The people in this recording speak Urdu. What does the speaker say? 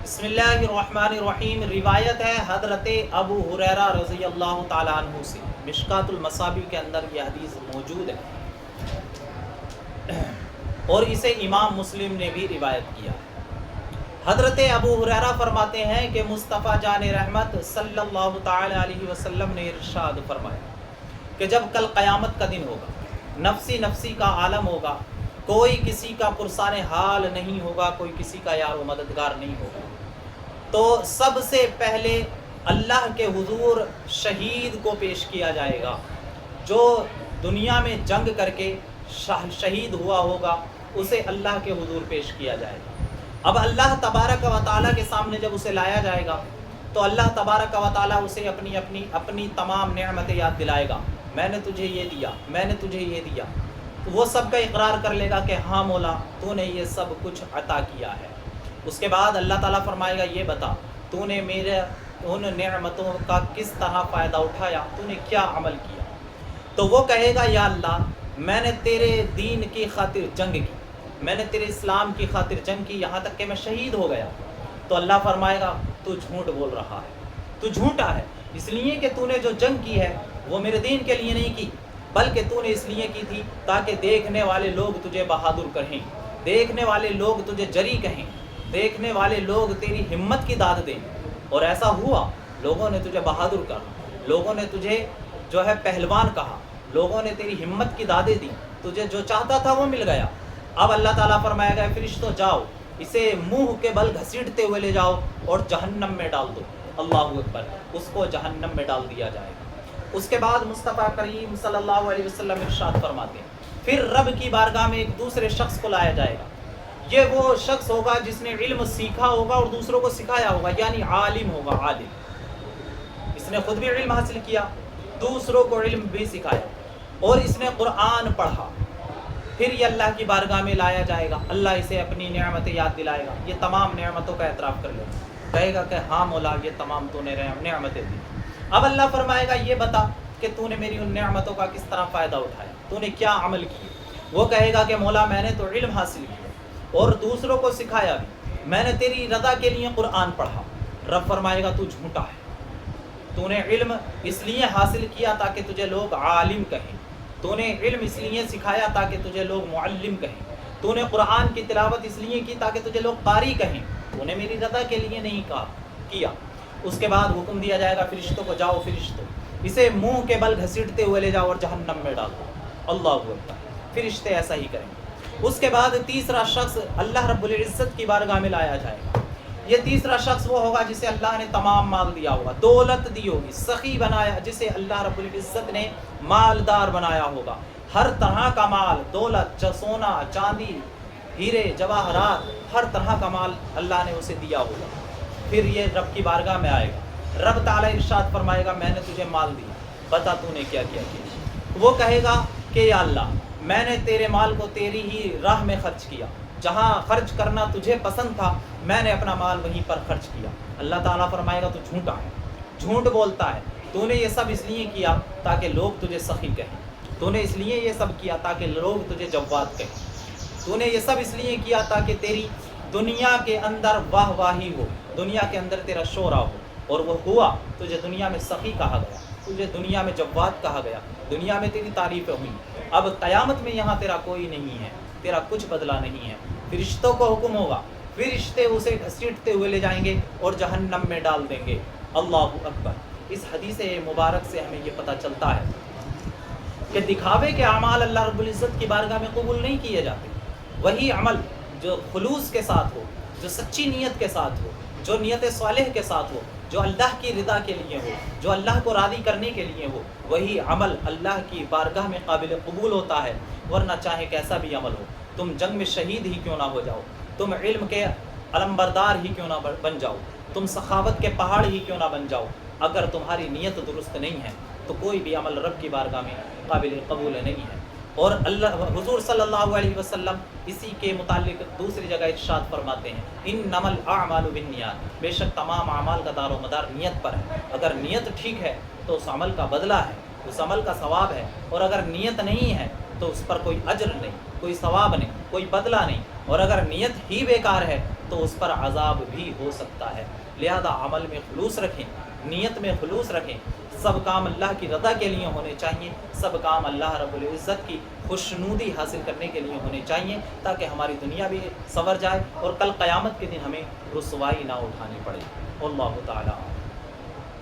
بسم اللہ الرحمن الرحیم۔ روایت ہے حضرت ابو ہریرہ رضی اللہ تعالیٰ عنہ سے، مشکات المصابیح کے اندر یہ حدیث موجود ہے اور اسے امام مسلم نے بھی روایت کیا۔ حضرت ابو ہریرہ فرماتے ہیں کہ مصطفیٰ جان رحمت صلی اللہ تعالیٰ علیہ وسلم نے ارشاد فرمایا کہ جب کل قیامت کا دن ہوگا، نفسی نفسی کا عالم ہوگا، کوئی کسی کا پرسان حال نہیں ہوگا، کوئی کسی کا یار و مددگار نہیں ہوگا، تو سب سے پہلے اللہ کے حضور شہید کو پیش کیا جائے گا۔ جو دنیا میں جنگ کر کے شہید ہوا ہوگا اسے اللہ کے حضور پیش کیا جائے گا۔ اب اللہ تبارک و تعالیٰ کے سامنے جب اسے لایا جائے گا تو اللہ تبارک و تعالیٰ اسے اپنی تمام نعمتیں یاد دلائے گا۔ میں نے تجھے یہ دیا، میں نے تجھے یہ دیا، تو وہ سب کا اقرار کر لے گا کہ ہاں مولا تو نے یہ سب کچھ عطا کیا ہے۔ اس کے بعد اللہ تعالیٰ فرمائے گا یہ بتا تو نے میرے ان نعمتوں کا کس طرح فائدہ اٹھایا، تو نے کیا عمل کیا؟ تو وہ کہے گا یا اللہ میں نے تیرے دین کی خاطر جنگ کی، میں نے تیرے اسلام کی خاطر جنگ کی، یہاں تک کہ میں شہید ہو گیا۔ تو اللہ فرمائے گا تو جھوٹ بول رہا ہے، تو جھوٹا ہے، اس لیے کہ تو نے جو جنگ کی ہے وہ میرے دین کے لیے نہیں کی، بلکہ تو نے اس لیے کی تھی تاکہ دیکھنے والے لوگ تجھے بہادر کہیں، دیکھنے والے لوگ تجھے جری کہیں، دیکھنے والے لوگ تیری ہمت کی داد دیں۔ اور ایسا ہوا، لوگوں نے تجھے بہادر کہا، لوگوں نے تجھے جو ہے پہلوان کہا، لوگوں نے تیری ہمت کی دادیں دی، تجھے جو چاہتا تھا وہ مل گیا۔ اب اللہ تعالیٰ فرمائے گا فرشتوں جاؤ اسے منہ کے بل گھسیٹتے ہوئے لے جاؤ اور جہنم میں ڈال دو۔ اللہ اکبر، اس کو جہنم میں ڈال دیا جائے گا۔ اس کے بعد مصطفیٰ کریم صلی اللہ علیہ وسلم ارشاد فرماتے ہیں پھر رب کی بارگاہ میں ایک دوسرے شخص کو لایا جائے گا۔ یہ وہ شخص ہوگا جس نے علم سیکھا ہوگا اور دوسروں کو سکھایا ہوگا، یعنی عالم ہوگا، عالم۔ اس نے خود بھی علم حاصل کیا، دوسروں کو علم بھی سکھایا، اور اس نے قرآن پڑھا۔ پھر یہ اللہ کی بارگاہ میں لایا جائے گا، اللہ اسے اپنی نعمتیں یاد دلائے گا، یہ تمام نعمتوں کا اعتراف کر لے گا، کہے گا کہ ہاں مولا یہ تمام تو نے نعمتیں دی۔ اب اللہ فرمائے گا یہ بتا کہ تو نے میری ان نعمتوں کا کس طرح فائدہ اٹھایا، تو نے کیا عمل کیا؟ وہ کہے گا کہ مولا میں نے تو علم حاصل کیا اور دوسروں کو سکھایا بھی، میں نے تیری رضا کے لیے قرآن پڑھا۔ رب فرمائے گا تو جھوٹا ہے، تو نے علم اس لیے حاصل کیا تاکہ تجھے لوگ عالم کہیں، تو نے علم اس لیے سکھایا تاکہ تجھے لوگ معلم کہیں، تو نے قرآن کی تلاوت اس لیے کی تاکہ تجھے لوگ قاری کہیں، تو نے میری رضا کے لیے نہیں کیا۔ اس کے بعد حکم دیا جائے گا فرشتوں کو جاؤ فرشتوں اسے منہ کے بل گھسیٹتے ہوئے لے جاؤ اور جہنم میں ڈال دو۔ اللہ اکبر، فرشتے ایسا ہی کریں گے۔ اس کے بعد تیسرا شخص اللہ رب العزت کی بارگاہ میں لایا جائے گا۔ یہ تیسرا شخص وہ ہوگا جسے اللہ نے تمام مال دیا ہوگا، دولت دی ہوگی، سخی بنایا، جسے اللہ رب العزت نے مالدار بنایا ہوگا، ہر طرح کا مال، دولت، سونا چاندی، ہیرے جواہرات، ہر طرح کا مال اللہ نے اسے دیا ہوگا۔ پھر یہ رب کی بارگاہ میں آئے گا، رب تعالیٰ ارشاد فرمائے گا میں نے تجھے مال دیا، بتا تو نے کیا کیا کیا؟ وہ کہے گا کہ یا اللہ میں نے تیرے مال کو تیری ہی راہ میں خرچ کیا، جہاں خرچ کرنا تجھے پسند تھا میں نے اپنا مال وہیں پر خرچ کیا۔ اللہ تعالیٰ فرمائے گا تو جھوٹا ہے، جھوٹ بولتا ہے، تو نے یہ سب اس لیے کیا تاکہ لوگ تجھے سخی کہیں، تو نے اس لیے یہ سب کیا تاکہ لوگ تجھے جواد کہیں، تو نے یہ سب اس لیے کیا تاکہ تیری دنیا کے اندر واہ واہی ہو، دنیا کے اندر تیرا شورا ہو، اور وہ ہوا، تجھے دنیا میں سخی کہا گیا، تجھے دنیا میں جواد کہا گیا، دنیا میں تیری تعریفیں ہوئیں۔ اب قیامت میں یہاں تیرا کوئی نہیں ہے، تیرا کچھ بدلہ نہیں ہے۔ فرشتوں کو حکم ہوگا، فرشتے اسے گھسیٹتے ہوئے لے جائیں گے اور جہنم میں ڈال دیں گے۔ اللہ اکبر۔ اس حدیث مبارک سے ہمیں یہ پتہ چلتا ہے کہ دکھاوے کے اعمال اللہ رب العزت کی بارگاہ میں قبول نہیں کیے جاتے۔ وہی عمل جو خلوص کے ساتھ ہو، جو سچی نیت کے ساتھ ہو، جو نیت صالح کے ساتھ ہو، جو اللہ کی رضا کے لیے ہو، جو اللہ کو راضی کرنے کے لیے ہو، وہی عمل اللہ کی بارگاہ میں قابل قبول ہوتا ہے۔ ورنہ چاہے کیسا بھی عمل ہو، تم جنگ میں شہید ہی کیوں نہ ہو جاؤ، تم علم کے علمبردار ہی کیوں نہ بن جاؤ، تم سخاوت کے پہاڑ ہی کیوں نہ بن جاؤ، اگر تمہاری نیت درست نہیں ہے تو کوئی بھی عمل رب کی بارگاہ میں قابل قبول نہیں ہے۔ اور اللہ حضور صلی اللہ علیہ وسلم اسی کے متعلق دوسری جگہ ارشاد فرماتے ہیں انما الاعمال بالنیات، بے شک تمام اعمال کا دار و مدار نیت پر ہے۔ اگر نیت ٹھیک ہے تو اس عمل کا بدلہ ہے، اس عمل کا ثواب ہے، اور اگر نیت نہیں ہے تو اس پر کوئی اجر نہیں، کوئی ثواب نہیں، کوئی بدلہ نہیں، اور اگر نیت ہی بیکار ہے تو اس پر عذاب بھی ہو سکتا ہے۔ لہذا عمل میں خلوص رکھیں، نیت میں خلوص رکھیں، سب کام اللہ کی رضا کے لیے ہونے چاہیے، سب کام اللہ رب العزت کی خوشنودی حاصل کرنے کے لیے ہونے چاہیے، تاکہ ہماری دنیا بھی سنور جائے اور کل قیامت کے دن ہمیں رسوائی نہ اٹھانی پڑے۔ واللہ تعالیٰ